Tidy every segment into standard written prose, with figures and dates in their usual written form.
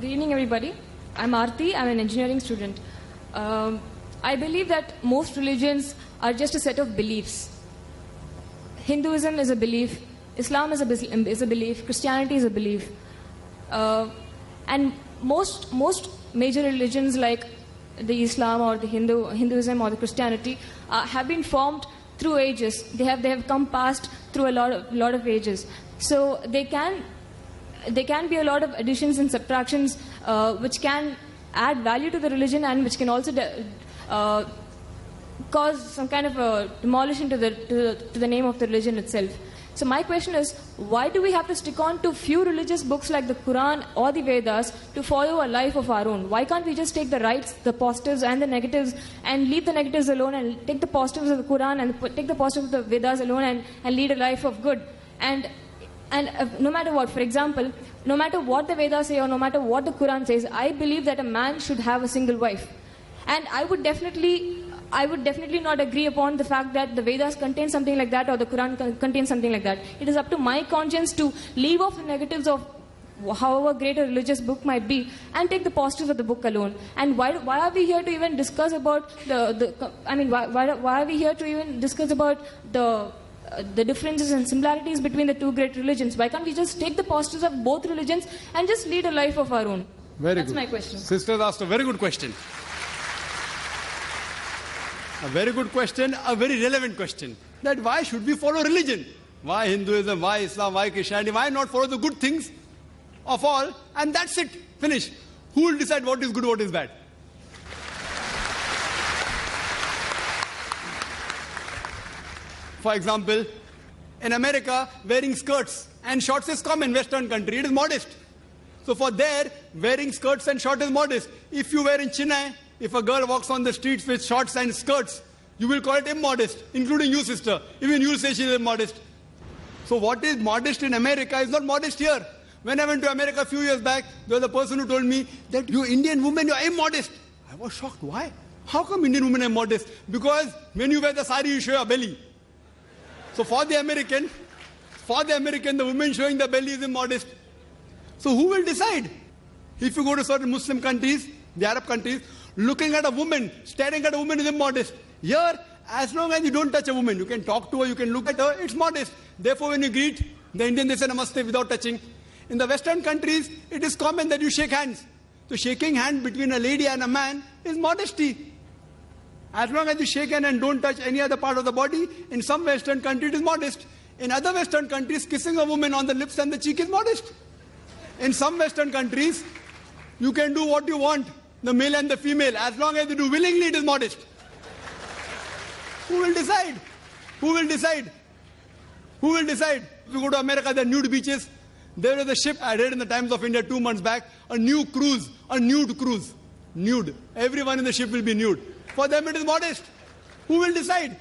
Good evening, everybody. I'm Aarti. I'm an engineering student. I believe that most religions are just a set of beliefs. Hinduism is a belief. Islam is a belief. Christianity is a belief. And most major religions like the Islam or the Hinduism or the Christianity have been formed through ages. They have come past through a lot of ages. So they can be a lot of additions and subtractions which can add value to the religion and which can also cause some kind of a demolition to the name of the religion itself. So my question is, why do we have to stick on to few religious books like the Quran or the Vedas to follow a life of our own? Why can't we just take the rights, the positives and the negatives and leave the negatives alone and take the positives of the Quran and take the positives of the Vedas alone and lead a life of good? And no matter what, for example, no matter what the Vedas say or no matter what the Quran says, I believe that a man should have a single wife. And I would definitely not agree upon the fact that the Vedas contain something like that or the Quran contains something like that. It is up to my conscience to leave off the negatives of however great a religious book might be and take the positives of the book alone. And why are we here to even discuss about why are we here to even discuss about the differences and similarities between the two great religions? Why can't we just take the positives of both religions and just lead a life of our own? That's my question. Sisters asked a very good question. A very good question, a very relevant question. That why should we follow religion? Why Hinduism, why Islam, why Christianity? Why not follow the good things of all? And that's it. Finish. Who will decide what is good, what is bad? For example, in America, wearing skirts and shorts is common. Western country, it is modest. So for there, wearing skirts and shorts is modest. If you wear in Chennai, if a girl walks on the streets with shorts and skirts, you will call it immodest, including you, sister. Even you say she is immodest. So what is modest in America is not modest here. When I went to America a few years back, there was a person who told me that you Indian women, you are immodest. I was shocked. Why? How come Indian women are modest? Because when you wear the sari, you show your belly. So for the American, the woman showing the belly is immodest. So who will decide? If you go to certain Muslim countries, the Arab countries, looking at a woman, staring at a woman is immodest. Here, as long as you don't touch a woman, you can talk to her, you can look at her, it's modest. Therefore, when you greet, the Indian, they say namaste without touching. In the Western countries, it is common that you shake hands. So shaking hands between a lady and a man is modesty. As long as you shake hands and don't touch any other part of the body, in some Western countries it is modest. In other Western countries, kissing a woman on the lips and the cheek is modest. In some Western countries, you can do what you want, the male and the female. As long as you do willingly, it is modest. Who will decide? Who will decide? Who will decide? If you go to America, there are nude beaches. There is a ship, I read in the Times of India 2 months back, a nude cruise. Nude. Everyone in the ship will be nude. For them it is modest. Who will decide?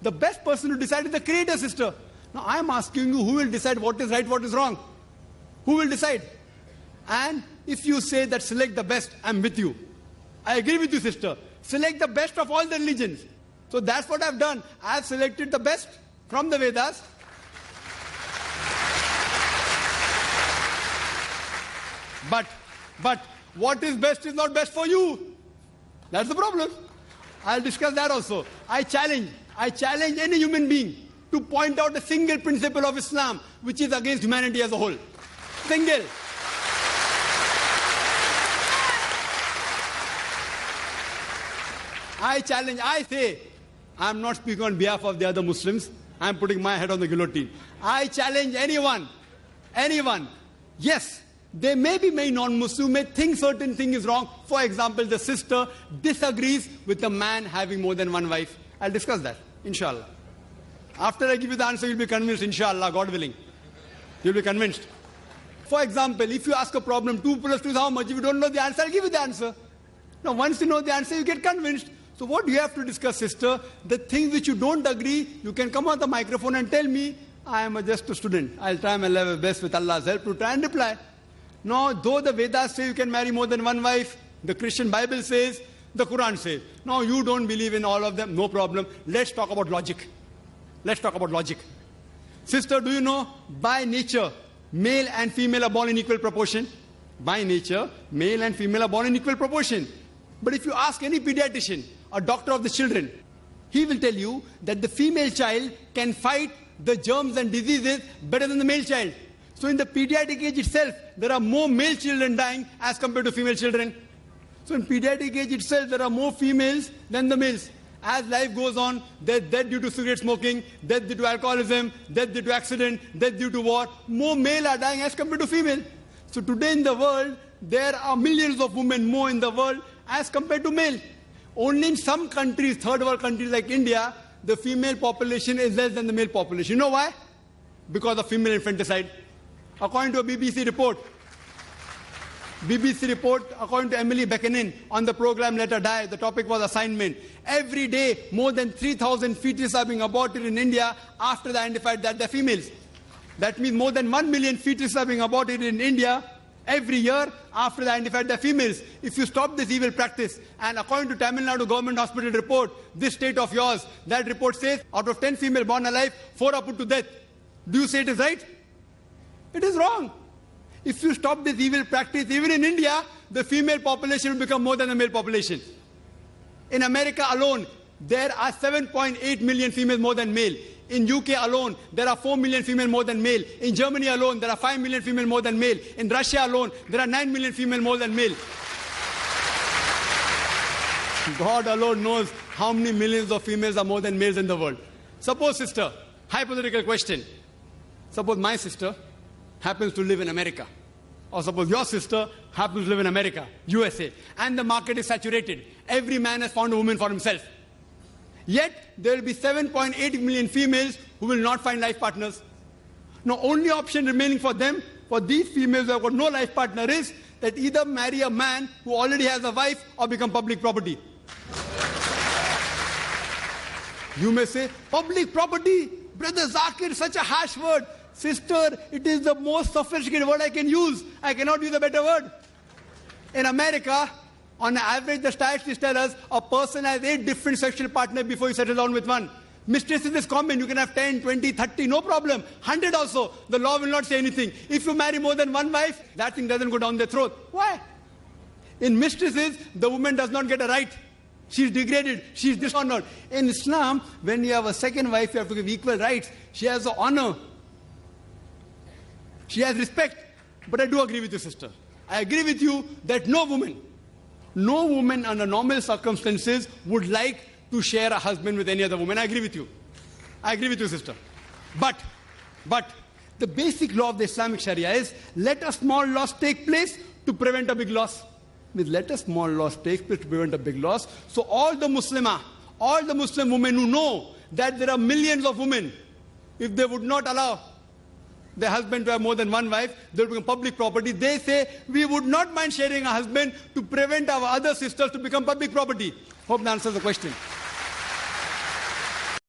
The best person to decide is the Creator, sister. Now I am asking you, who will decide what is right, what is wrong? Who will decide? And if you say that select the best, I am with you. I agree with you, sister. Select the best of all the religions. So that's what I have done. I have selected the best from the Vedas. But what is best is not best for you. That's the problem. I'll discuss that also. I challenge any human being to point out a single principle of Islam which is against humanity as a whole. Single. I challenge, I say, I am not speaking on behalf of the other Muslims. I am putting my head on the guillotine. I challenge anyone. Yes, they may be non-Muslim, may think certain thing is wrong. For example, the sister disagrees with the man having more than one wife. I'll discuss that, inshallah. After I give you the answer, you'll be convinced, inshallah, God willing. You'll be convinced. For example, if you ask a problem, 2 plus 2 is how much? If you don't know the answer, I'll give you the answer. Now, once you know the answer, you get convinced. So what do you have to discuss, sister? The things which you don't agree, you can come on the microphone and tell me, I am just a student. I'll try my level best with Allah's help to try and reply. Now, though the Vedas say you can marry more than one wife, the Christian Bible says, the Quran says. Now, you don't believe in all of them, no problem. Let's talk about logic. Sister, do you know, by nature, male and female are born in equal proportion? By nature, male and female are born in equal proportion. But if you ask any pediatrician or doctor of the children, he will tell you that the female child can fight the germs and diseases better than the male child. So in the pediatric age itself, there are more male children dying as compared to female children. So in pediatric age itself, there are more females than the males. As life goes on, death due to cigarette smoking, death due to alcoholism, death due to accident, death due to war, more male are dying as compared to female. So today in the world, there are millions of women more in the world as compared to male. Only in some countries, third world countries like India, the female population is less than the male population. You know why? Because of female infanticide. According to a BBC report, according to Emily Beckenin on the program Let Her Die, the topic was assignment. Every day, more than 3,000 fetuses are being aborted in India after they identified that they're females. That means more than 1 million fetuses are being aborted in India every year after they identified they're females. If you stop this evil practice, and according to Tamil Nadu Government Hospital report, this state of yours, that report says out of 10 female born alive, 4 are put to death. Do you say it is right? It is wrong. If you stop this evil practice, even in India, the female population will become more than the male population. In America alone, there are 7.8 million females more than male. In UK alone, there are 4 million female more than male. In Germany alone, there are 5 million female more than male. In Russia alone, there are 9 million female more than male. God alone knows how many millions of females are more than males in the world. Suppose, sister, hypothetical question. Suppose my sister happens to live in America. Or suppose your sister happens to live in America, USA. And the market is saturated. Every man has found a woman for himself. Yet, there will be 7.8 million females who will not find life partners. Now, only option remaining for them, for these females who have got no life partner, is that either marry a man who already has a wife or become public property. You may say, public property? Brother Zakir, such a harsh word. Sister, it is the most sophisticated word I can use. I cannot use a better word. In America, on average, the statistics tell us a person has 8 different sexual partners before you settle down with one. Mistresses is common. You can have 10, 20, 30, no problem. 100 also. The law will not say anything. If you marry more than one wife, that thing doesn't go down their throat. Why? In mistresses, the woman does not get a right. She's degraded. She's dishonored. In Islam, when you have a second wife, you have to give equal rights. She has the honor. She has respect. But I do agree with you, sister. I agree with you that no woman under normal circumstances would like to share a husband with any other woman. I agree with you. I agree with you, sister. But the basic law of the Islamic Sharia is let a small loss take place to prevent a big loss. Means let a small loss take place to prevent a big loss. So all the Muslim women who know that there are millions of women, if they would not allow their husband to have more than one wife, they will become public property. They say, we would not mind sharing a husband to prevent our other sisters to become public property. Hope that answers the question.